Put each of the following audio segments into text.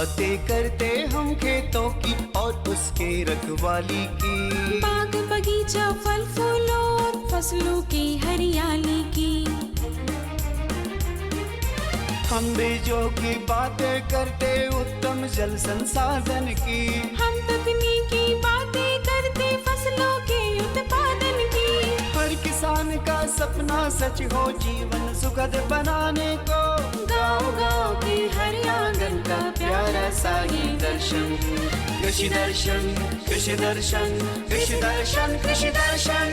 बातें करते हम खेतों की और उसके रखवाली की। बाग बगीचा फल फूलों और फसलों की हरियाली की। हम बीजों की बातें करते उत्तम जल संसाधन की। हम तकनीकी बातें करते फसलों के उत्पादन की। हर किसान का सपना सच हो जीवन सुखद बनाने को। गाँव-गाँव के हर आंगन का प्यारा सा ये दर्शन। कृषि दर्शन, कृषि दर्शन, कृषि दर्शन, कृषि दर्शन,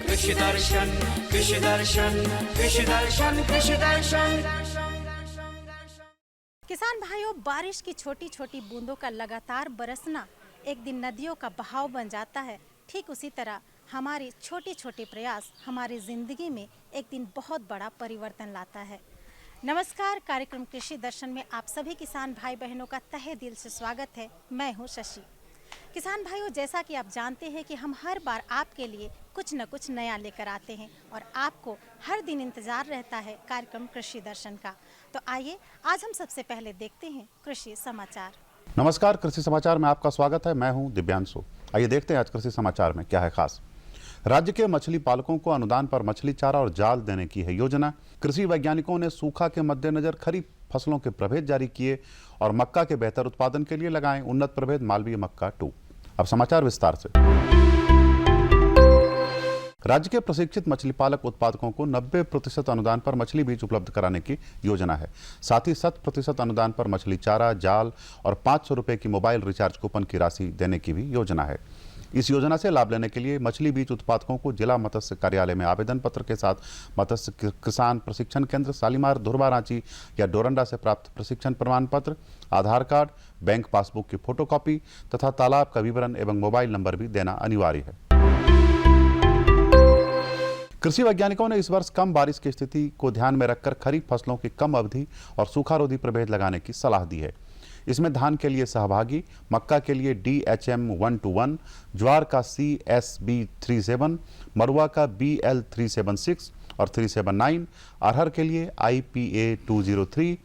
कृषि दर्शन, कृषि दर्शन, कृषि दर्शन, कृषि दर्शन। किसान भाइयों, बारिश की छोटी छोटी बूंदों का लगातार बरसना एक दिन नदियों का बहाव बन जाता है। ठीक उसी तरह हमारे छोटे छोटे प्रयास हमारी ज़िंदगी में एक दिन बहुत बड़ा परिवर्तन लाता है। नमस्कार, कार्यक्रम कृषि दर्शन में आप सभी किसान भाई बहनों का तहे दिल से स्वागत है। मैं हूं शशि। किसान भाइयों, जैसा कि आप जानते हैं कि हम हर बार आपके लिए कुछ न कुछ नया लेकर आते हैं और आपको हर दिन इंतज़ार रहता है कार्यक्रम कृषि दर्शन का। तो आइए आज हम सबसे पहले देखते हैं कृषि समाचार। नमस्कार, कृषि समाचार में आपका स्वागत है। मैं हूं दिव्यांशु। आइए देखते हैं आज कृषि समाचार में क्या है खास। राज्य के मछली पालकों को अनुदान पर मछली चारा और जाल देने की है योजना। कृषि वैज्ञानिकों ने सूखा के मद्देनजर खरीफ फसलों के प्रभेद जारी किए और मक्का के बेहतर उत्पादन के लिए लगाएं उन्नत प्रभेद मालवीय मक्का 2। अब समाचार विस्तार से। राज्य के प्रशिक्षित मछली पालक उत्पादकों को 90% अनुदान पर मछली बीज उपलब्ध कराने की योजना है। साथ ही 100% अनुदान पर मछली चारा, जाल और 500 रुपए की मोबाइल रिचार्ज कूपन की राशि देने की भी योजना है। इस योजना से लाभ लेने के लिए मछली बीज उत्पादकों को जिला मत्स्य कार्यालय में आवेदन पत्र के साथ मत्स्य किसान प्रशिक्षण केंद्र शालीमार, धुरबा, रांची या डोरंडा से प्राप्त प्रशिक्षण प्रमाण पत्र, आधार कार्ड, बैंक पासबुक की फोटोकॉपी तथा तालाब का विवरण एवं मोबाइल नंबर भी देना अनिवार्य है। कृषि वैज्ञानिकों ने इस वर्ष कम बारिश की स्थिति को ध्यान में रखकर खरीफ फसलों की कम अवधि और सूखारोधी प्रभेद लगाने की सलाह दी है। इसमें धान के लिए सहभागी, मक्का के लिए DHM 121, ज्वार का CSB37, मरुआ का BL376 और 379, अरहर के लिए IPA 203,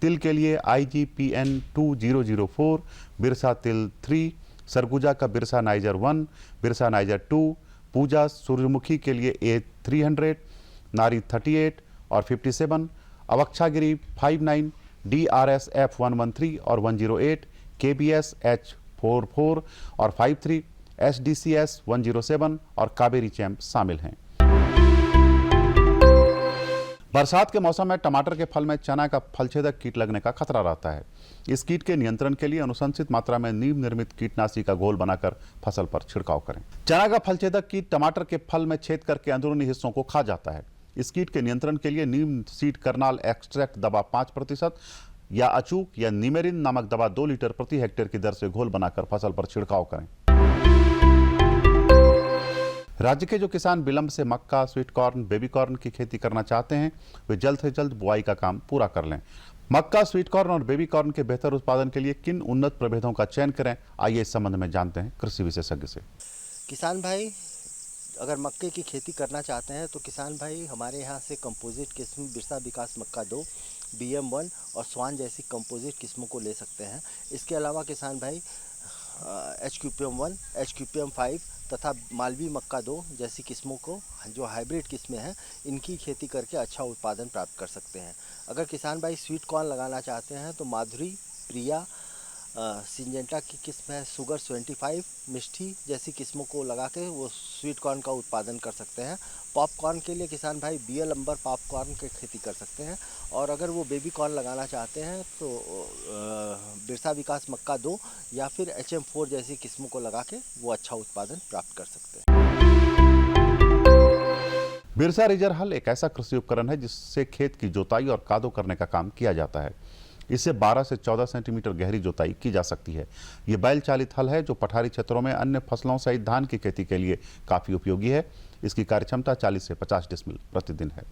तिल के लिए IGPN 2004, बिरसा तिल 3, सरगुजा का बिरसा नाइजर 1, बिरसा नाइजर 2, पूजा सूर्यमुखी के लिए A300, नारी 38 और 57, अवक्षागिरी 59, DRS F113 और 108, KBS H44 और 53, SDCS 107 और कावेरी चैंप शामिल हैं। बरसात के मौसम में टमाटर के फल में चना का फलछेदक कीट लगने का खतरा रहता है। इस कीट के नियंत्रण के लिए अनुशंसित मात्रा में नीम निर्मित कीटनाशी का घोल बनाकर फसल पर छिड़काव करें। चना का फलछेदक कीट टमाटर के फल में छेद करके अंदरूनी हिस्सों को खा जाता है। इस कीट के नियंत्रण के लिए नीम सीड कर्नाल एक्सट्रैक्ट दवा 5% या अचूक या निमेरिन नामक दवा 2 लीटर प्रति हेक्टेयर की दर से घोल बनाकर फसल पर छिड़काव करें। राज्य के जो किसान विलंब से मक्का, स्वीट कॉर्न, बेबी कॉर्न की खेती करना चाहते हैं, वे जल्द से जल्द बुआई का काम पूरा कर लें। मक्का, स्वीट कॉर्न और बेबी कॉर्न के बेहतर उत्पादन के लिए किन उन्नत प्रभेदों का चयन करें, आइए इस संबंध में जानते हैं कृषि विशेषज्ञ से। किसान भाई अगर मक्के की खेती करना चाहते हैं तो किसान भाई हमारे यहाँ से कंपोजिट किस्म बिरसा विकास मक्का 2, BM1 और स्वान जैसी कंपोजिट किस्मों को ले सकते हैं। इसके अलावा किसान भाई HQPM1, HQPM5 तथा मालवी मक्का 2 जैसी किस्मों को जो हाइब्रिड किस्में हैं इनकी खेती करके अच्छा उत्पादन प्राप्त कर सकते हैं। अगर किसान भाई स्वीट कॉर्न लगाना चाहते हैं तो माधुरी, प्रिया, सिंजेंटा की किस्म है, सुगर 25, मिष्टी जैसी किस्मों को लगा के वो स्वीट कॉर्न का उत्पादन कर सकते हैं। पॉपकॉर्न के लिए किसान भाई BL अंबर पॉपकॉर्न की खेती कर सकते हैं। और अगर वो बेबी कॉर्न लगाना चाहते हैं तो बिरसा विकास मक्का 2 या फिर HM4 जैसी किस्मों को लगा के वो अच्छा उत्पादन प्राप्त कर सकते हैं। बिरसा रिजर हल एक ऐसा कृषि उपकरण है जिससे खेत की जोताई और कादो करने का काम किया जाता है। इससे 12 से 14 सेंटीमीटर गहरी जोताई की जा सकती है। ये बैल चालित हल है जो पठारी क्षेत्रों में अन्य फसलों सहित धान की खेती के लिए काफी उपयोगी है। इसकी कार्यक्षमता 40 से 50 डिसमिल प्रतिदिन है।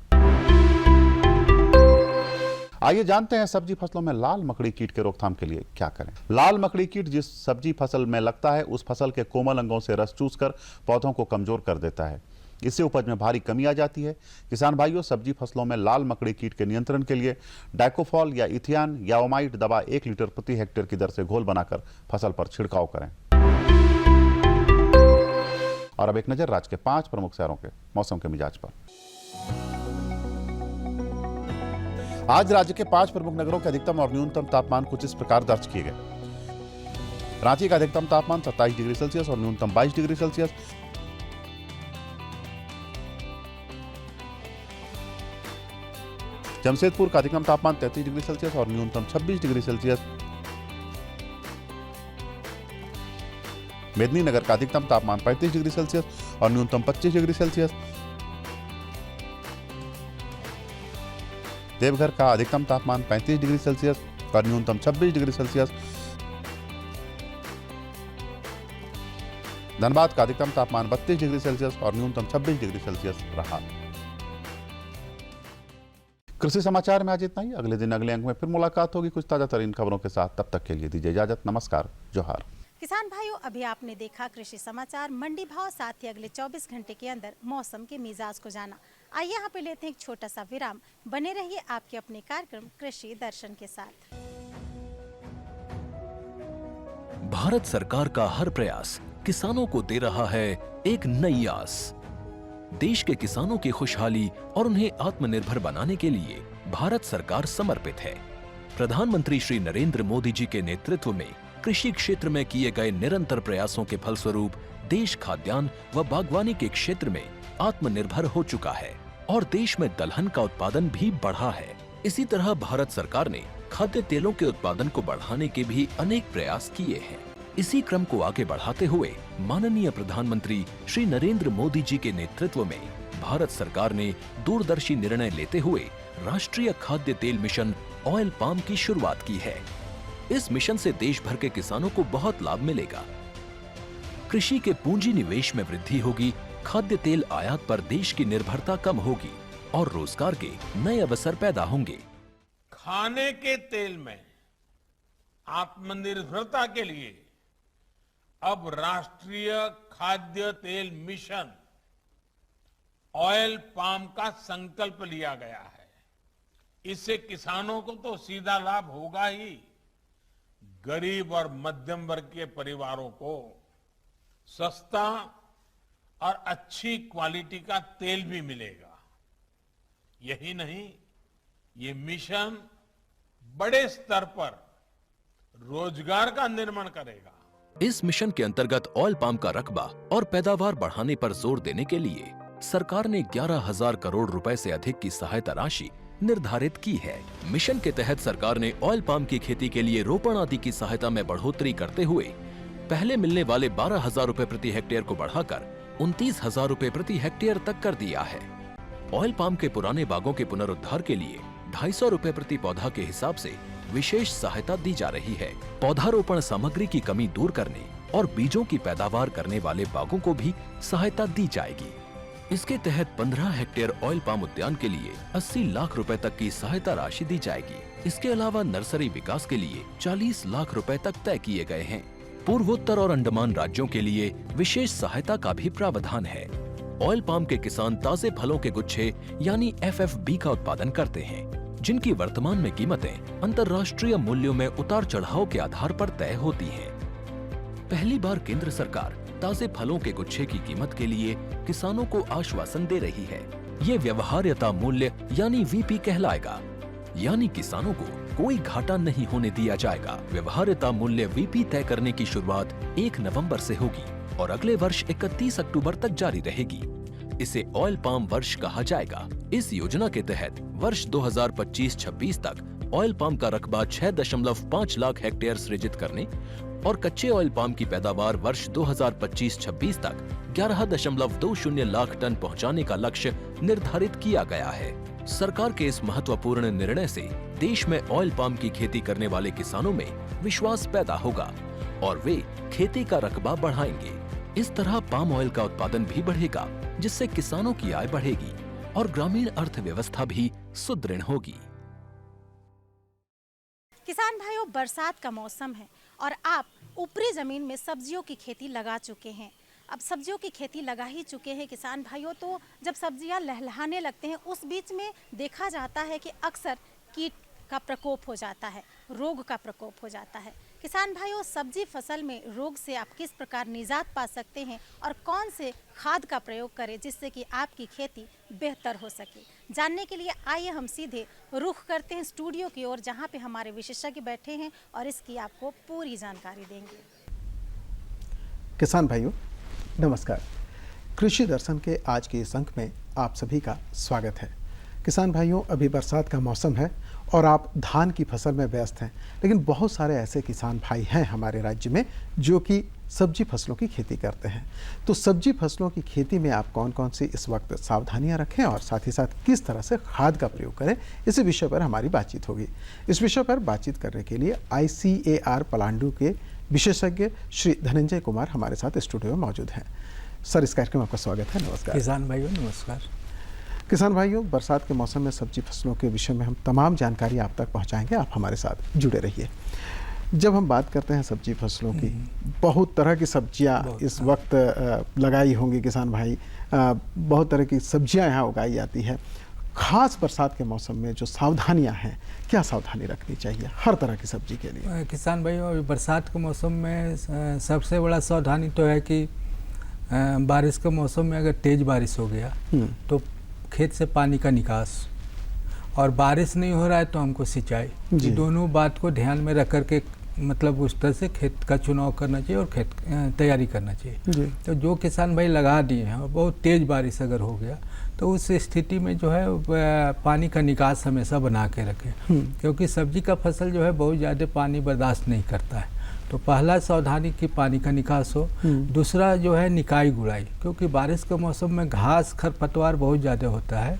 आइए जानते हैं सब्जी फसलों में लाल मकड़ी कीट के रोकथाम के लिए क्या करें। लाल मकड़ी कीट जिस सब्जी फसल में लगता है उस फसल के कोमल अंगों से रस चूसकर पौधों को कमजोर कर देता है। इससे उपज में भारी कमी आ जाती है। किसान भाइयों, सब्जी फसलों में लाल मकड़ी कीट के नियंत्रण के लिए डाइकोफॉल या इथियान या ओमाइट दवा 1 लीटर प्रति हेक्टेयर की दर से घोल बनाकर फसल पर छिड़काव करें। और अब एक नजर राज्य के 5 प्रमुख शहरों के मौसम के मिजाज पर। आज राज्य के 5 प्रमुख नगरों के अधिकतम और न्यूनतम तापमान कुछ इस प्रकार दर्ज किए गए। रांची का अधिकतम तापमान 27 डिग्री सेल्सियस और न्यूनतम 22 डिग्री सेल्सियस। जमशेदपुर का अधिकतम तापमान 33 डिग्री सेल्सियस और न्यूनतम 26 डिग्री सेल्सियस। मेदिनीनगर का अधिकतम तापमान 35 डिग्री सेल्सियस और न्यूनतम 25 डिग्री सेल्सियस। देवघर का अधिकतम तापमान 35 डिग्री सेल्सियस और न्यूनतम 26 डिग्री सेल्सियस। धनबाद का अधिकतम तापमान 32 डिग्री सेल्सियस और न्यूनतम 26 डिग्री सेल्सियस रहा। कृषि समाचार में आज इतना ही। अगले दिन अगले अंक में फिर मुलाकात होगी कुछ ताजा तरीन खबरों के साथ। तब तक के लिए दीजिए इजाजत। नमस्कार, जोहार। किसान भाइयों, अभी आपने देखा कृषि समाचार, मंडी भाव, साथ ही अगले 24 घंटे के अंदर मौसम के मिजाज को जाना। आइए यहाँ पे लेते हैं एक छोटा सा विराम। बने रहिए आपके अपने कार्यक्रम कृषि दर्शन के साथ। भारत सरकार का हर प्रयास किसानों को दे रहा है एक नई आस। देश के किसानों की खुशहाली और उन्हें आत्मनिर्भर बनाने के लिए भारत सरकार समर्पित है। प्रधानमंत्री श्री नरेंद्र मोदी जी के नेतृत्व में कृषि क्षेत्र में किए गए निरंतर प्रयासों के फलस्वरूप देश खाद्यान्न व बागवानी के क्षेत्र में आत्मनिर्भर हो चुका है और देश में दलहन का उत्पादन भी बढ़ा है। इसी तरह भारत सरकार ने खाद्य तेलों के उत्पादन को बढ़ाने के भी अनेक प्रयास किए हैं। इसी क्रम को आगे बढ़ाते हुए माननीय प्रधानमंत्री श्री नरेंद्र मोदी जी के नेतृत्व में भारत सरकार ने दूरदर्शी निर्णय लेते हुए राष्ट्रीय खाद्य तेल मिशन ऑयल पाम की शुरुआत की है। इस मिशन से देश भर के किसानों को बहुत लाभ मिलेगा। कृषि के पूंजी निवेश में वृद्धि होगी, खाद्य तेल आयात पर देश की निर्भरता कम होगी और रोजगार के नए अवसर पैदा होंगे। खाने के तेल में आत्मनिर्भरता के लिए अब राष्ट्रीय खाद्य तेल मिशन ऑयल पाम का संकल्प लिया गया है। इससे किसानों को तो सीधा लाभ होगा ही, गरीब और मध्यम वर्ग के परिवारों को सस्ता और अच्छी क्वालिटी का तेल भी मिलेगा। यही नहीं, ये मिशन बड़े स्तर पर रोजगार का निर्माण करेगा। इस मिशन के अंतर्गत ऑयल पाम का रकबा और पैदावार बढ़ाने पर जोर देने के लिए सरकार ने 11,000 करोड़ रुपए से अधिक की सहायता राशि निर्धारित की है। मिशन के तहत सरकार ने ऑयल पाम की खेती के लिए रोपण आदि की सहायता में बढ़ोतरी करते हुए पहले मिलने वाले 12,000 रुपए प्रति हेक्टेयर को बढ़ाकर 29,000 रुपए प्रति हेक्टेयर तक कर दिया है। ऑयल पाम के पुराने बागों के पुनरुद्धार के लिए 250 रुपए प्रति पौधा के हिसाब से विशेष सहायता दी जा रही है। पौधारोपण सामग्री की कमी दूर करने और बीजों की पैदावार करने वाले बागों को भी सहायता दी जाएगी। इसके तहत 15 हेक्टेयर ऑयल पाम उद्यान के लिए 80 लाख रुपए तक की सहायता राशि दी जाएगी। इसके अलावा नर्सरी विकास के लिए 40 लाख रुपए तक तय किए गए हैं। पूर्वोत्तर और अंडमान राज्यों के लिए विशेष सहायता का भी प्रावधान है। ऑयल पाम के किसान ताजे फलों के गुच्छे यानी FFB का उत्पादन करते हैं, जिनकी वर्तमान में कीमतें अंतर्राष्ट्रीय मूल्यों में उतार चढ़ाव के आधार पर तय होती हैं। पहली बार केंद्र सरकार ताजे फलों के गुच्छे की कीमत के लिए किसानों को आश्वासन दे रही है। ये व्यवहार्यता मूल्य यानी VP कहलाएगा, यानी किसानों को कोई घाटा नहीं होने दिया जाएगा। व्यवहार्यता मूल्य VP तय करने की शुरुआत 1 नवंबर से होगी और अगले वर्ष 31 अक्टूबर तक जारी रहेगी। इसे ऑयल पाम वर्ष कहा जाएगा। इस योजना के तहत वर्ष 2025-26 तक ऑयल पाम का रकबा 6.5 लाख हेक्टेयर सृजित करने और कच्चे ऑयल पाम की पैदावार वर्ष 2025-26 तक 11.20 लाख टन पहुंचाने का लक्ष्य निर्धारित किया गया है। सरकार के इस महत्वपूर्ण निर्णय से देश में ऑयल पाम की खेती करने वाले किसानों में विश्वास पैदा होगा और वे खेती का रकबा बढ़ाएंगे। इस तरह पाम ऑयल का उत्पादन भी बढ़ेगा, जिससे किसानों की आय बढ़ेगी और ग्रामीण अर्थव्यवस्था भी सुदृढ़ होगी। किसान भाइयों, बरसात का मौसम है और आप ऊपरी जमीन में सब्जियों की खेती लगा चुके हैं। अब सब्जियों की खेती लगा ही चुके हैं किसान भाइयों, तो जब सब्जियां लहलहाने लगते हैं उस बीच में देखा जाता है कि अक्सर कीट का प्रकोप हो जाता है, रोग का प्रकोप हो जाता है। किसान भाइयों, सब्जी फसल में रोग से आप किस प्रकार निजात पा सकते हैं और कौन से खाद का प्रयोग करें जिससे कि आपकी खेती बेहतर हो सके, जानने के लिए आइए हम सीधे रुख करते हैं स्टूडियो की ओर, जहां पे हमारे विशेषज्ञ बैठे हैं और इसकी आपको पूरी जानकारी देंगे। किसान भाइयों नमस्कार। कृषि दर्शन के आज के इस अंक में आप सभी का स्वागत है। किसान भाइयों, अभी बरसात का मौसम है और आप धान की फसल में व्यस्त हैं, लेकिन बहुत सारे ऐसे किसान भाई हैं हमारे राज्य में जो कि सब्जी फसलों की खेती करते हैं। तो सब्जी फसलों की खेती में आप कौन कौन सी इस वक्त सावधानियां रखें और साथ ही साथ किस तरह से खाद का प्रयोग करें, इस विषय पर हमारी बातचीत होगी। इस विषय पर बातचीत करने के लिए ICAR पलांडू के विशेषज्ञ श्री धनंजय कुमार हमारे साथ स्टूडियो में मौजूद हैं। सर, इस कार्यक्रम में आपका स्वागत है। नमस्कार किसान भाइयों, नमस्कार। किसान भाइयों, बरसात के मौसम में सब्जी फसलों के विषय में हम तमाम जानकारी आप तक पहुंचाएंगे, आप हमारे साथ जुड़े रहिए। जब हम बात करते हैं सब्जी फसलों की, बहुत तरह की सब्जियां इस वक्त लगाई होंगी किसान भाई, बहुत तरह की सब्जियां यहाँ उगाई जाती है। खास बरसात के मौसम में जो सावधानियां हैं, क्या सावधानी रखनी चाहिए हर तरह की सब्जी के लिए? किसान भाइयों, अभी बरसात के मौसम में सबसे बड़ा सावधानी तो है कि बारिश के मौसम में अगर तेज़ बारिश हो गया तो खेत से पानी का निकास, और बारिश नहीं हो रहा है तो हमको सिंचाई, ये दोनों बात को ध्यान में रख करके मतलब उस तरह से खेत का चुनाव करना चाहिए और खेत तैयारी करना चाहिए। तो जो किसान भाई लगा दिए हैं और बहुत तेज़ बारिश अगर हो गया तो उस स्थिति में जो है पानी का निकास हमेशा बना के रखें, क्योंकि सब्जी का फसल जो है बहुत ज़्यादा पानी बर्दाश्त नहीं करता है। तो पहला सावधानी कि पानी का निकास हो। दूसरा जो है निकाई गुड़ाई, क्योंकि बारिश के मौसम में घास खरपतवार बहुत ज़्यादा होता है,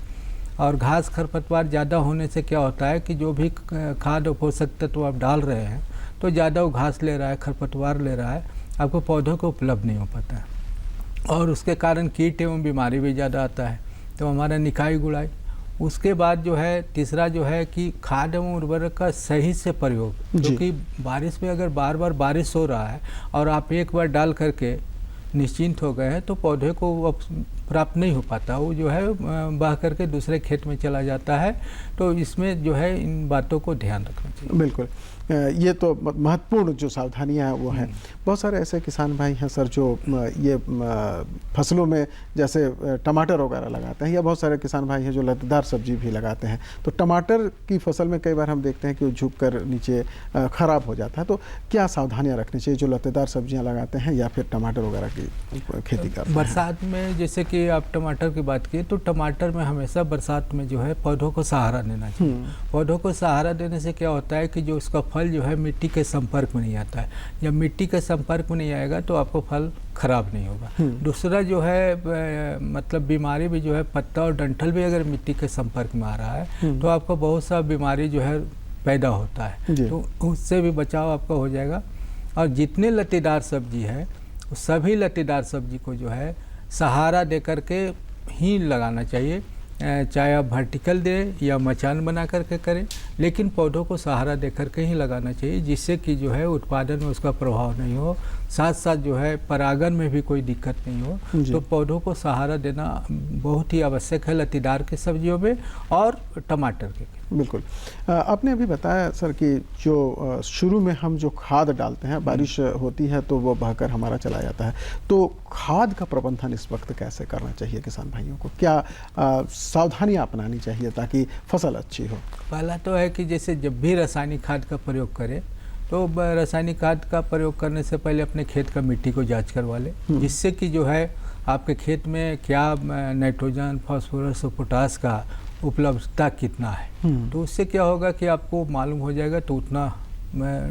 और घास खरपतवार ज़्यादा होने से क्या होता है कि जो भी खाद और पोषक तत्व आप डाल रहे हैं तो ज़्यादा वो घास ले रहा है, खरपतवार ले रहा है, आपको पौधों को उपलब्ध नहीं हो पाता है, और उसके कारण कीट एवं बीमारी भी ज़्यादा आता है। तो हमारा निकाई गुड़ाई। उसके बाद जो है तीसरा जो है कि खाद एवं उर्वरक का सही से प्रयोग, क्योंकि बारिश में अगर बार बार बारिश हो रहा है और आप एक बार डाल करके निश्चिंत हो गए हैं तो पौधे को प्राप्त नहीं हो पाता, वो जो है बह करके दूसरे खेत में चला जाता है। तो इसमें जो है इन बातों को ध्यान रखना चाहिए। बिल्कुल, ये तो महत्वपूर्ण जो सावधानियां हैं वो हैं। बहुत सारे ऐसे किसान भाई हैं सर जो ये फसलों में जैसे टमाटर वगैरह लगाते हैं, या बहुत सारे किसान भाई हैं जो लतेदार सब्जी भी लगाते हैं। तो टमाटर की फसल में कई बार हम देखते हैं कि वो झुक कर नीचे ख़राब हो जाता है। तो क्या सावधानियां रखनी चाहिए जो लतेदार सब्जियां लगाते हैं या फिर टमाटर वगैरह की खेती करते हैं? बरसात में जैसे कि आप टमाटर की बात की, तो टमाटर में हमेशा बरसात में जो है पौधों को सहारा देना चाहिए। पौधों को सहारा देने से क्या होता है कि जो उसका फल जो है मिट्टी के संपर्क में नहीं आता है। जब मिट्टी के संपर्क में नहीं आएगा तो आपको फल खराब नहीं होगा। दूसरा जो है मतलब बीमारी भी जो है, पत्ता और डंठल भी अगर मिट्टी के संपर्क में आ रहा है तो आपको बहुत सा बीमारी जो है पैदा होता है, तो उससे भी बचाव आपका हो जाएगा। और जितने लतेदार सब्जी है सभी लतेदार सब्जी को जो है सहारा दे करके ही लगाना चाहिए, चाहे आप वर्टिकल दें या मचान बना करके करें, लेकिन पौधों को सहारा दे करके ही लगाना चाहिए, जिससे कि जो है उत्पादन में उसका प्रभाव नहीं हो, साथ साथ जो है परागन में भी कोई दिक्कत नहीं हो। तो पौधों को सहारा देना बहुत ही आवश्यक है लतीदार के सब्जियों में और टमाटर के। बिल्कुल, आपने अभी बताया सर कि जो शुरू में हम जो खाद डालते हैं, बारिश होती है तो वो बहकर हमारा चला जाता है। तो खाद का प्रबंधन इस वक्त कैसे करना चाहिए किसान भाइयों को? क्या सावधानियां अपनानी चाहिए ताकि फसल अच्छी हो? पहला तो है कि जैसे जब भी रासायनिक खाद का प्रयोग करें तो रासायनिक खाद का प्रयोग करने से पहले अपने खेत का मिट्टी को जांच करवा लें, जिससे कि जो है आपके खेत में क्या नाइट्रोजन, फास्फोरस और पोटास का उपलब्धता कितना है। तो उससे क्या होगा कि आपको मालूम हो जाएगा, तो उतना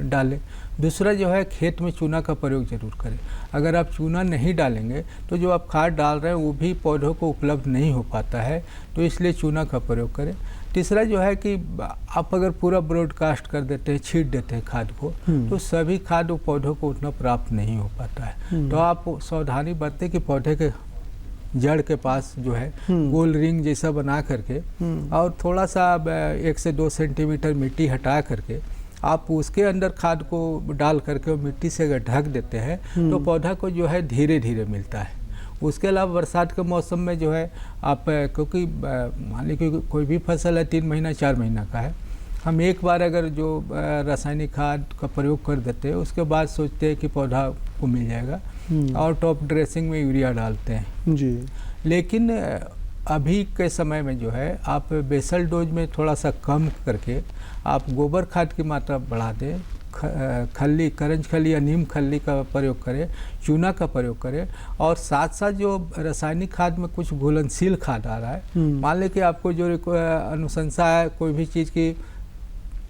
डालें। दूसरा जो है खेत में चूना का प्रयोग जरूर करें। अगर आप चूना नहीं डालेंगे तो जो आप खाद डाल रहे हैं वो भी पौधों को उपलब्ध नहीं हो पाता है, तो इसलिए चूना का प्रयोग करें। तीसरा जो है कि आप अगर पूरा ब्रॉडकास्ट कर देते हैं, छींट देते हैं खाद को, तो सभी खाद वो पौधों को उतना प्राप्त नहीं हो पाता है। तो आप सावधानी बरतें कि पौधे के जड़ के पास जो है गोल रिंग जैसा बना करके और थोड़ा सा 1 से 2 सेंटीमीटर मिट्टी हटा करके आप उसके अंदर खाद को डाल करके वो मिट्टी से अगर ढक देते हैं तो पौधा को जो है धीरे धीरे मिलता है। उसके अलावा बरसात के मौसम में जो है आप क्योंकि मान लीजिए कोई भी फसल है 3 महीना 4 महीना का है, हम एक बार अगर जो रासायनिक खाद का प्रयोग कर देते हैं उसके बाद सोचते हैं कि पौधा को मिल जाएगा और टॉप ड्रेसिंग में यूरिया डालते हैं जी। लेकिन अभी के समय में जो है आप बेसल डोज में थोड़ा सा कम करके आप गोबर खाद की मात्रा बढ़ा दें, खल्ली, करंज खल्ली या नीम खल्ली का प्रयोग करें, चूना का प्रयोग करें, और साथ साथ जो रासायनिक खाद में कुछ घुलनशील खाद आ रहा है, मान लें कि आपको जो अनुशंसा है कोई भी चीज़ की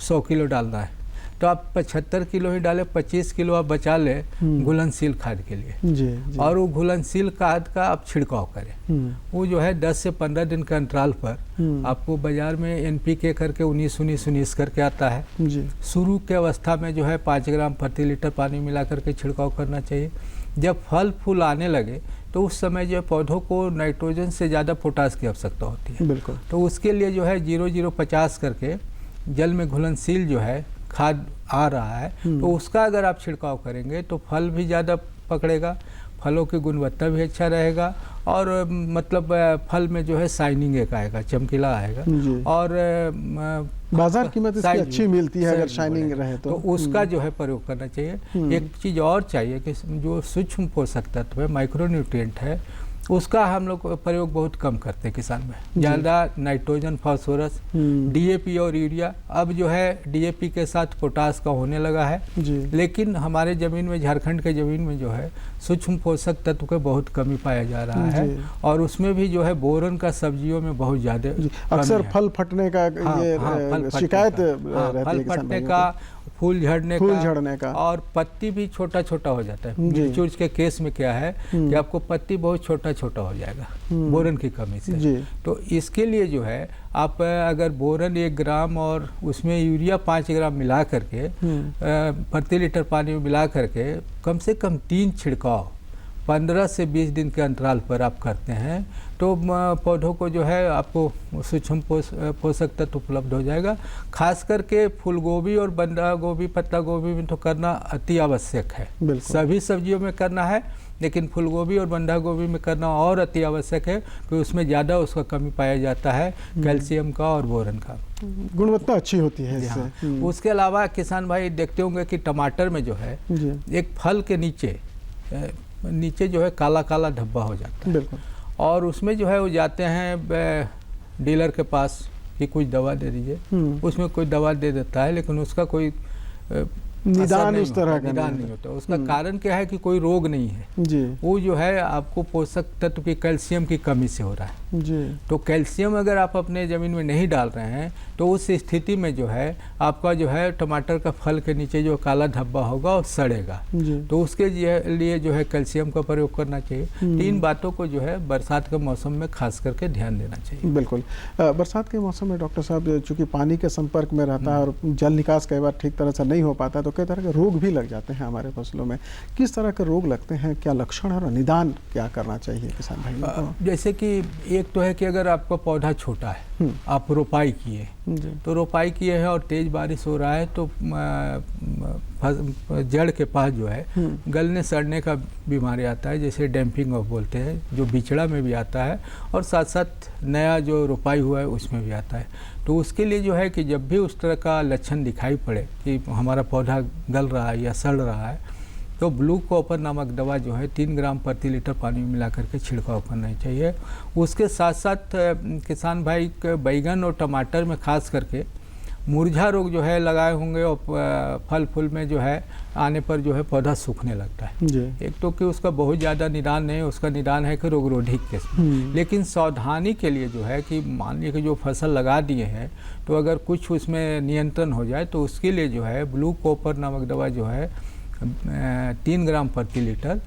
100 किलो डालना है तो आप 75 किलो ही डालें, 25 किलो आप बचा लें घुलनशील खाद के लिए जी। और वो घुलनशील खाद का आप छिड़काव करें। वो जो है 10 से 15 दिन के अंतराल पर आपको बाजार में NPK करके 19-19-19 करके आता है जी। शुरू के अवस्था में जो है 5 ग्राम प्रति लीटर पानी मिला करके छिड़काव करना चाहिए। जब फल फूल आने लगे तो उस समय जो है पौधों को नाइट्रोजन से ज़्यादा पोटास की आवश्यकता होती है। बिल्कुल। तो उसके लिए जो है 0-0-50 करके जल में घुलनशील जो है खाद आ रहा है तो उसका अगर आप छिड़काव करेंगे तो फल भी ज़्यादा पकड़ेगा, फलों की गुणवत्ता भी अच्छा रहेगा और मतलब फल में जो है शाइनिंग एक आएगा, चमकीला आएगा और बाजार कीमत इसकी अच्छी मिलती है अगर शाइनिंग रहे तो उसका जो है प्रयोग करना चाहिए। एक चीज़ और चाहिए कि जो सूक्ष्म पोषक तत्व है, माइक्रोन्यूट्रिएंट है, उसका हम लोग प्रयोग बहुत कम करते हैं किसान में। ज़्यादा नाइट्रोजन, फास्फोरस, DAP और यूरिया, अब जो है DAP के साथ पोटास का होने लगा है लेकिन हमारे ज़मीन में, झारखंड के ज़मीन में जो है सूक्ष्म पोषक तत्व का बहुत कमी पाया जा रहा है और उसमें भी जो है बोरन का सब्जियों में बहुत ज़्यादा अक्सर फल फटने का ये शिकायत रहती है, फल फटने का, फूल झड़ने का और पत्ती भी छोटा छोटा हो जाता है। मिर्च के केस में क्या है कि आपको पत्ती बहुत छोटा छोटा हो जाएगा बोरन की कमी से। तो इसके लिए जो है आप अगर बोरन 1 ग्राम और उसमें यूरिया 5 ग्राम मिला करके प्रति लीटर पानी में मिला करके कम से कम 3 छिड़काव 15 से 20 दिन के अंतराल पर आप करते हैं तो पौधों को जो है आपको सूक्ष्म पोषक तत्व उपलब्ध हो जाएगा। खास करके फूल गोभी और बंधा गोभी, पत्ता गोभी में तो करना अति आवश्यक है। सभी सब्जियों में करना है लेकिन फूल गोभी और बंधा गोभी में करना और अति आवश्यक है क्योंकि उसमें ज़्यादा उसका कमी पाया जाता है कैल्शियम का और बोरन का। गुणवत्ता अच्छी होती है इससे। उसके अलावा किसान भाई देखते होंगे कि टमाटर में जो है एक फल के नीचे जो है काला काला धब्बा हो जाता है और उसमें जो है वो जाते हैं डीलर के पास कि कुछ दवा दे दीजिए, उसमें कोई दवा दे देता है लेकिन उसका कोई निदान उस तरह का निदान नहीं होता। उसका कारण क्या है कि कोई रोग नहीं है वो जो है आपको पोषक तत्व की कैल्शियम की कमी से हो रहा है तो कैल्शियम अगर आप अपने ज़मीन में नहीं डाल रहे हैं तो उस स्थिति में जो है आपका जो है टमाटर का फल के नीचे जो काला धब्बा होगा और सड़ेगा। तो उसके लिए जो है कैल्शियम का प्रयोग करना चाहिए। 3 बातों को जो है बरसात के मौसम में खास करके ध्यान देना चाहिए। बिल्कुल। बरसात के मौसम में डॉक्टर साहब चूँकि पानी के संपर्क में रहता है और जल निकास कई बार ठीक तरह से नहीं हो पाता तो कई तरह के रोग भी लग जाते हैं हमारे फसलों में। किस तरह के रोग लगते हैं, क्या लक्षण है और निदान क्या करना चाहिए किसान भाइयों को? जैसे कि एक तो है कि अगर आपका पौधा छोटा है, आप रोपाई किए तो रोपाई किए हैं और तेज बारिश हो रहा है तो जड़ के पास जो है गलने सड़ने का बीमारी आता है जैसे डैम्पिंग ऑफ बोलते हैं, जो बिचड़ा में भी आता है और साथ साथ नया जो रोपाई हुआ है उसमें भी आता है। तो उसके लिए जो है कि जब भी उस तरह का लक्षण दिखाई पड़े कि हमारा पौधा गल रहा है या सड़ रहा है तो ब्लू कॉपर नामक दवा जो है 3 ग्राम प्रति लीटर पानी में मिला करके छिड़काव करना चाहिए। उसके साथ साथ किसान भाई बैगन और टमाटर में खास करके मुरझा रोग जो है लगाए होंगे और फल फूल में जो है आने पर जो है पौधा सूखने लगता है। एक तो कि उसका बहुत ज़्यादा निदान नहीं, उसका निदान है कि रोगरोधी किस्म, लेकिन सावधानी के लिए जो है कि मान लीजिए कि जो फसल लगा दिए हैं तो अगर कुछ उसमें नियंत्रण हो जाए तो उसके लिए जो है ब्लू कॉपर नामक दवा जो है 3 ग्राम प्रति लीटर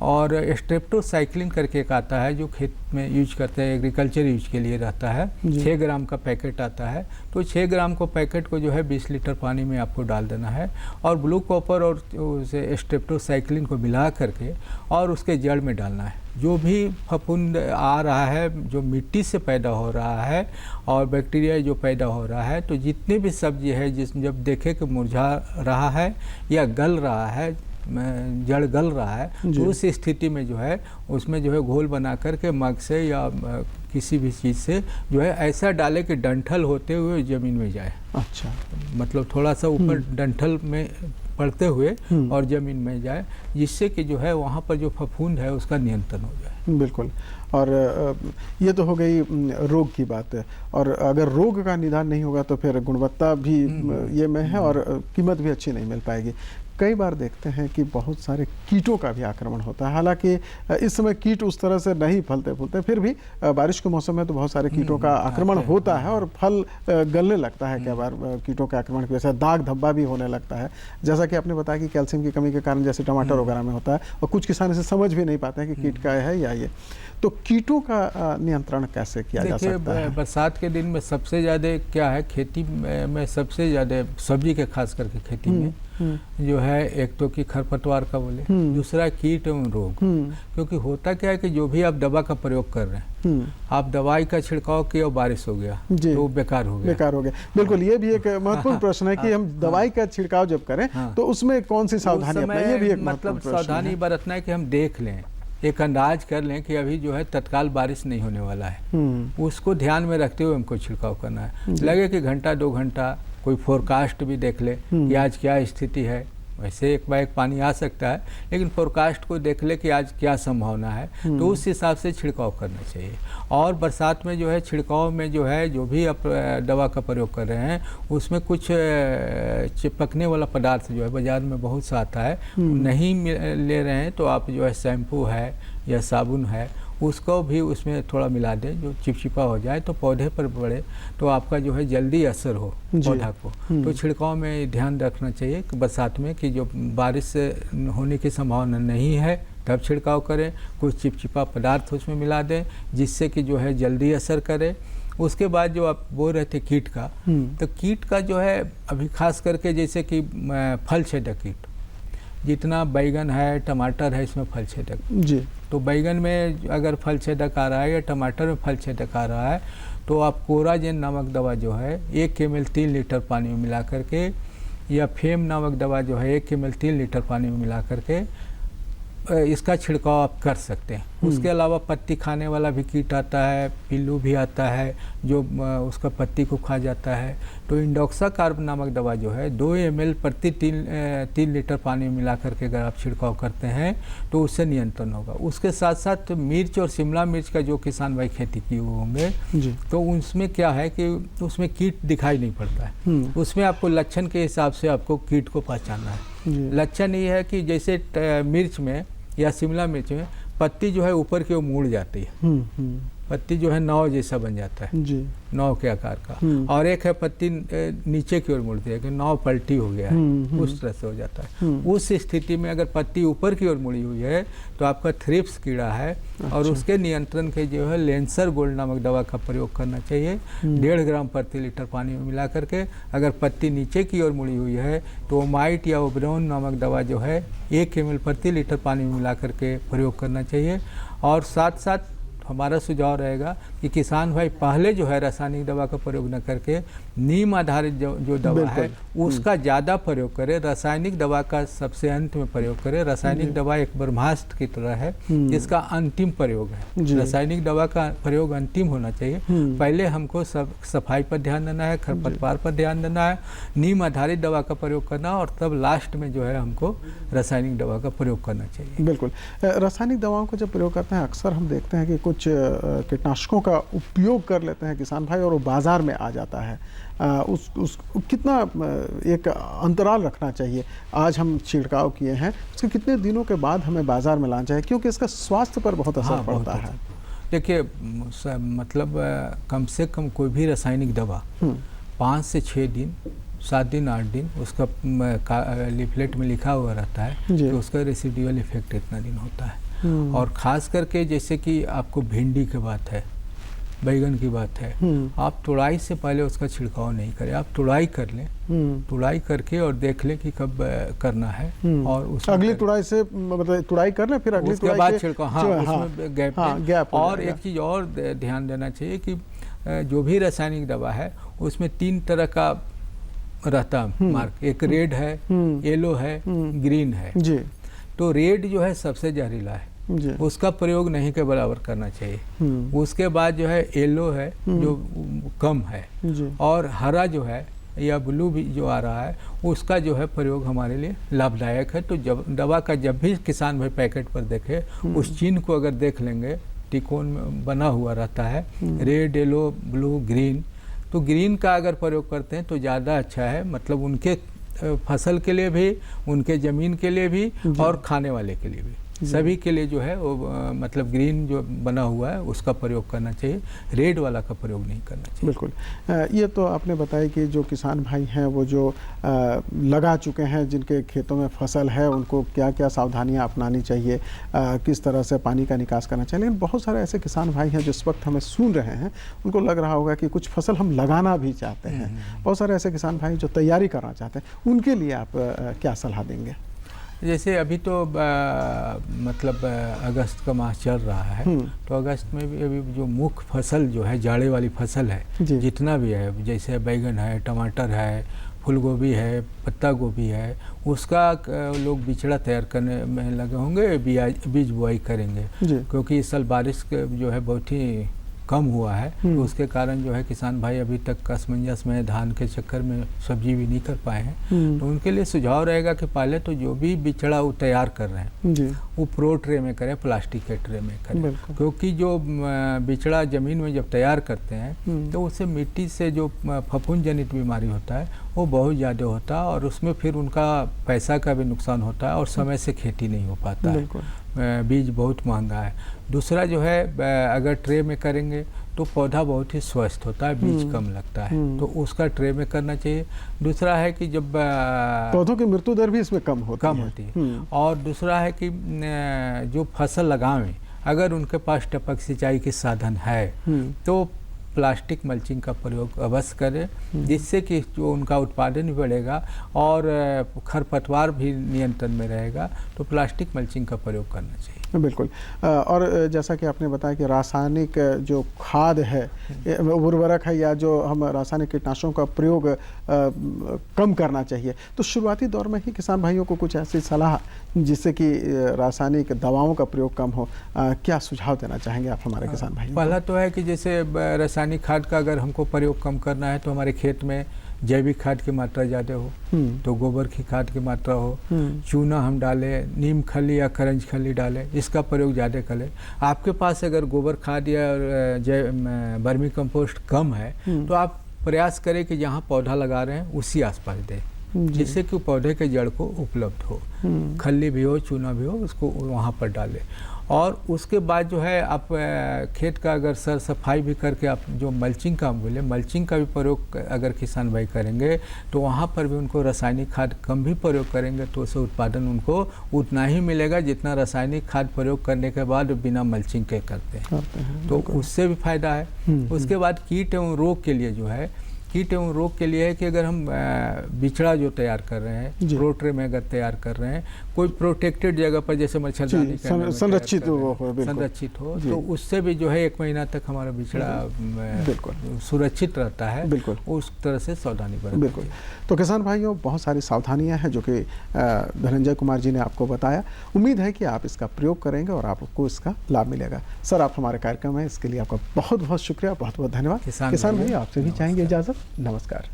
और स्ट्रेप्टोसाइक्लिन करके एक आता है जो खेत में यूज करते हैं, एग्रीकल्चर यूज के लिए रहता है, 6 ग्राम का पैकेट आता है। तो 6 ग्राम को पैकेट को जो है 20 लीटर पानी में आपको डाल देना है और ब्लू कॉपर और उसे स्ट्रेप्टोसाइक्लिन को मिला करके और उसके जड़ में डालना है। जो भी फफूंद आ रहा है, जो मिट्टी से पैदा हो रहा है और बैक्टीरिया जो पैदा हो रहा है, तो जितने भी सब्जी है जब देखे कि मुरझा रहा है या गल रहा है, जड़ गल रहा है, तो उस स्थिति में जो है उसमें जो है घोल बना करके मग से या किसी भी चीज़ से जो है ऐसा डाले कि डंठल होते हुए ज़मीन में जाए। अच्छा, मतलब थोड़ा सा ऊपर डंठल में पड़ते हुए और ज़मीन में जाए, जिससे कि जो है वहाँ पर जो फफूंद है उसका नियंत्रण हो जाए। बिल्कुल। और ये तो हो गई रोग की बात है, और अगर रोग का निदान नहीं होगा तो फिर गुणवत्ता भी ये में है और कीमत भी अच्छी नहीं मिल पाएगी। कई बार देखते हैं कि बहुत सारे कीटों का भी आक्रमण होता है, हालांकि इस समय कीट उस तरह से नहीं फलते फूलते, फिर भी बारिश के मौसम में तो बहुत सारे कीटों का आक्रमण होता है और फल गलने लगता है। कई बार कीटों के आक्रमण की वजह से दाग धब्बा भी होने लगता है, जैसा कि आपने बताया कि कैल्शियम की कमी के कारण जैसे टमाटर वगैरह में होता है, और कुछ किसान इसे समझ भी नहीं पाते हैं कि कीट का है या ये। तो कीटों का नियंत्रण कैसे किया जा सकता है? बरसात के दिन में सबसे ज़्यादा क्या है, खेती में सबसे ज़्यादा सब्जी के खास करके खेती में जो है, एक तो कि खरपतवार का बोले, दूसरा कीट एवं रोग। क्योंकि होता क्या है कि जो भी आप दवा का प्रयोग कर रहे हैं, आप दवाई का छिड़काव किया और बारिश हो गया तो बेकार हो गया। बिल्कुल, ये भी एक महत्वपूर्ण प्रश्न है कि हम दवाई का छिड़काव जब करें तो उसमें कौन सी सावधानी अपनाएं, ये भी एक मतलब सावधानी बरतना है कि हम देख लें, एक अंदाज कर लें कि अभी जो है तत्काल बारिश नहीं होने वाला है, उसको ध्यान में रखते हुए हमको छिड़काव करना है। लगे कि घंटा 2 घंटा कोई फोरकास्ट भी देख ले कि आज क्या स्थिति है। वैसे एक बार एक पानी आ सकता है, लेकिन फोरकास्ट को देख ले कि आज क्या संभावना है, तो उस हिसाब से छिड़काव करना चाहिए। और बरसात में जो है छिड़काव में जो है जो भी आप दवा का प्रयोग कर रहे हैं, उसमें कुछ चिपकने वाला पदार्थ जो है बाजार में बहुत सा आता है, नहीं ले रहे हैं तो आप जो है शैम्पू है या साबुन है उसको भी उसमें थोड़ा मिला दें, जो चिपचिपा हो जाए तो पौधे पर पड़े तो आपका जो है जल्दी असर हो पौधा को। तो छिड़काव में ध्यान रखना चाहिए कि बरसात में कि जो बारिश होने की संभावना नहीं है तब छिड़काव करें, कुछ चिपचिपा पदार्थ उसमें मिला दें जिससे कि जो है जल्दी असर करे। उसके बाद जो आप बोल रहे थे कीट का, तो कीट का जो है अभी खास करके जैसे कि फल छेदक कीट, जितना बैगन है, टमाटर है, इसमें फल छेदक जी, तो बैगन में अगर फल छेदक आ रहा है या टमाटर में फल छेदक आ रहा है तो आप कोराजेन नामक दवा जो है 1 ml 3 लीटर पानी में मिला करके, या फेम नामक दवा जो है 1 ml 3 लीटर पानी में मिला करके इसका छिड़काव आप कर सकते हैं। उसके अलावा पत्ती खाने वाला भी कीट आता है, पिल्लू भी आता है जो उसका पत्ती को खा जाता है, तो इंडोक्साकार्ब नामक दवा जो है 2 ml प्रति 3 लीटर पानी में मिला करके अगर आप छिड़काव करते हैं तो उससे नियंत्रण होगा। उसके साथ साथ मिर्च और शिमला मिर्च का जो किसान भाई खेती किए होंगे तो उसमें क्या है कि उसमें कीट दिखाई नहीं पड़ता है, उसमें आपको लक्षण के हिसाब से आपको कीट को पहचानना है। लक्षण ये है कि जैसे मिर्च में या शिमला मिर्च में पत्ती जो है ऊपर की ओर मुड़ जाती है, पत्ती जो है नाव जैसा बन जाता है जी, नाव के आकार का, और एक है पत्ती नीचे की ओर मुड़ती है कि नाव पलटी हो गया है, उस तरह से हो जाता है। उस स्थिति में अगर पत्ती ऊपर की ओर मुड़ी हुई है तो आपका थ्रिप्स कीड़ा है, और उसके नियंत्रण के जो है लेंसर गोल्ड नामक दवा का प्रयोग करना चाहिए 1.5 ग्राम प्रति लीटर पानी में मिला करके। अगर पत्ती नीचे की ओर मुड़ी हुई है तो माइट या ओब्रोन नामक दवा जो है 1 ml प्रति लीटर पानी में मिला करके प्रयोग करना चाहिए। और साथ साथ हमारा सुझाव रहेगा कि किसान भाई पहले जो है रासायनिक दवा का प्रयोग न करके नीम आधारित जो दवा है उसका ज़्यादा प्रयोग करें, रासायनिक दवा का सबसे अंत में प्रयोग करें। रासायनिक दवा एक ब्रह्मास्त्र की तरह है जिसका अंतिम प्रयोग है, रासायनिक दवा का प्रयोग अंतिम होना चाहिए। पहले हमको सफाई पर ध्यान देना है, खरपतवार पर ध्यान देना है, नीम आधारित दवा का प्रयोग करना, और तब लास्ट में जो है हमको रासायनिक दवा का प्रयोग करना चाहिए। बिल्कुल, रासायनिक दवाओं का जब प्रयोग करते हैं अक्सर हम देखते हैं कि कुछ कीटनाशकों का उपयोग कर लेते हैं किसान भाई और वो बाजार में आ जाता है। उस कितना एक अंतराल रखना चाहिए? आज हम छिड़काव किए हैं, उसके कितने दिनों के बाद हमें बाजार में लाना चाहिए, क्योंकि इसका स्वास्थ्य पर बहुत असर पड़ता है। देखिए, मतलब कम से कम कोई भी रासायनिक दवा 5 से 6 दिन, 7 दिन, 8 दिन उसका लीफलेट में लिखा हुआ रहता है कि उसका रेसिडुअल इफेक्ट इतना दिन होता है। और ख़ास करके जैसे कि आपको भिंडी की बात है, बैगन की बात है, आप तुड़ाई से पहले उसका छिड़काव नहीं करें, आप तुड़ाई कर लें, तुड़ाई करके और देख लें कि कब करना है, और अगली तुड़ाई से मतलब तुड़ाई कर लें, फिर अगली उसके बाद छिड़काव। हाँ, उसमें गैप। और एक चीज़ और ध्यान देना चाहिए कि जो भी रासायनिक दवा है उसमें 3 तरह का रहता मार्क, एक रेड है, येलो है, ग्रीन है जी। तो रेड जो है सबसे जहरीला है, उसका प्रयोग नहीं के बराबर करना चाहिए। उसके बाद जो है येलो है जो कम है, और हरा जो है या ब्लू भी जो आ रहा है उसका जो है प्रयोग हमारे लिए लाभदायक है। तो जब दवा का जब भी किसान भाई पैकेट पर देखे, उस चिन्ह को अगर देख लेंगे, त्रिकोण में बना हुआ रहता है रेड, येलो, ब्लू, ग्रीन, तो ग्रीन का अगर प्रयोग करते हैं तो ज़्यादा अच्छा है, मतलब उनके फसल के लिए भी, उनके ज़मीन के लिए भी, और खाने वाले के लिए भी, सभी के लिए जो है वो मतलब ग्रीन जो बना हुआ है उसका प्रयोग करना चाहिए, रेड वाला का प्रयोग नहीं करना चाहिए। बिल्कुल। ये तो आपने बताया कि जो किसान भाई हैं वो जो लगा चुके हैं, जिनके खेतों में फसल है, उनको क्या क्या सावधानियां अपनानी चाहिए, किस तरह से पानी का निकास करना चाहिए। लेकिन बहुत सारे ऐसे किसान भाई हैं जो इस वक्त हमें सुन रहे हैं, उनको लग रहा होगा कि कुछ फसल हम लगाना भी चाहते हैं। बहुत सारे ऐसे किसान भाई जो तैयारी करना चाहते हैं, उनके लिए आप क्या सलाह देंगे? जैसे अभी तो मतलब अगस्त का मास चल रहा है, तो अगस्त में भी अभी जो मुख्य फसल जो है, जाड़े वाली फसल है, जितना भी है, जैसे बैगन है, टमाटर है, फूलगोभी है, पत्ता गोभी है, उसका लोग बिचड़ा तैयार करने में लगे होंगे, बीज बुआई करेंगे, क्योंकि इस साल बारिश जो है बहुत ही कम हुआ है, तो उसके कारण जो है किसान भाई अभी तक असमंजस में, धान के चक्कर में सब्जी भी नहीं कर पाए हैं। तो उनके लिए सुझाव रहेगा कि पहले तो जो भी बिचड़ा वो तैयार कर रहे हैं वो प्रो ट्रे में करें, प्लास्टिक के ट्रे में करें, क्योंकि जो बिचड़ा ज़मीन में जब तैयार करते हैं तो उससे मिट्टी से जो फफूंद जनित बीमारी होता है वो बहुत ज़्यादा होता है, और उसमें फिर उनका पैसा का भी नुकसान होता है और समय से खेती नहीं हो पाता है, बीज बहुत महंगा है। दूसरा जो है अगर ट्रे में करेंगे तो पौधा बहुत ही स्वस्थ होता है, बीज कम लगता है, तो उसका ट्रे में करना चाहिए। दूसरा है कि जब पौधों की मृत्यु दर भी इसमें कम होती है। और दूसरा है कि जो फसल लगावें, अगर उनके पास टपक सिंचाई के साधन है तो प्लास्टिक मल्चिंग का प्रयोग अवश्य करें, जिससे कि जो उनका उत्पादन भी बढ़ेगा और खरपतवार भी नियंत्रण में रहेगा, तो प्लास्टिक मल्चिंग का प्रयोग करना चाहिए। बिल्कुल। और जैसा कि आपने बताया कि रासायनिक जो खाद है, उर्वरक है, या जो हम रासायनिक कीटनाशकों का प्रयोग कम करना चाहिए, तो शुरुआती दौर में ही किसान भाइयों को कुछ ऐसी सलाह जिससे कि रासायनिक दवाओं का प्रयोग कम हो, क्या सुझाव देना चाहेंगे आप हमारे किसान भाइयों? पहला तो है कि जैसे रासायनिक खाद का अगर हमको प्रयोग कम करना है तो हमारे खेत में जैविक खाद की मात्रा ज़्यादा हो, तो गोबर की खाद की मात्रा हो, चूना हम डालें, नीम खली या करंज खली डालें, इसका प्रयोग ज़्यादा करें। आपके पास अगर गोबर खाद या वर्मी कंपोस्ट कम है तो आप प्रयास करें कि जहाँ पौधा लगा रहे हैं उसी आसपास दें, जिससे कि पौधे के जड़ को उपलब्ध हो, खली भी हो, चूना भी हो, उसको वहाँ पर डालें। और उसके बाद जो है आप खेत का अगर सर सफाई भी करके आप जो मल्चिंग का बोले, मल्चिंग का भी प्रयोग अगर किसान भाई करेंगे तो वहाँ पर भी उनको रासायनिक खाद कम भी प्रयोग करेंगे तो उससे उत्पादन उनको उतना ही मिलेगा जितना रासायनिक खाद प्रयोग करने के बाद बिना मल्चिंग के करते हैं, तो उससे भी फायदा है। उसके बाद कीट एवं रोग के लिए जो है, कीट एवं रोग के लिए है कि अगर हम बिचड़ा जो तैयार कर रहे हैं, प्रोट्रे में अगर तैयार कर रहे हैं, कोई प्रोटेक्टेड जगह पर जैसे मच्छरदानी संरक्षित हो, तो उससे भी जो है 1 महीना तक हमारा बिचड़ा सुरक्षित रहता है। बिल्कुल, उस तरह से सावधानी बरतें। बिल्कुल। तो किसान भाइयों, बहुत सारी सावधानियां हैं जो कि धनंजय कुमार जी ने आपको बताया। उम्मीद है कि आप इसका प्रयोग करेंगे और आपको इसका लाभ मिलेगा। सर, आप हमारे कार्यक्रम में इसके लिए आपका बहुत बहुत शुक्रिया, बहुत बहुत धन्यवाद। किसान भाई, आपसे भी चाहेंगे इजाज़त। नमस्कार।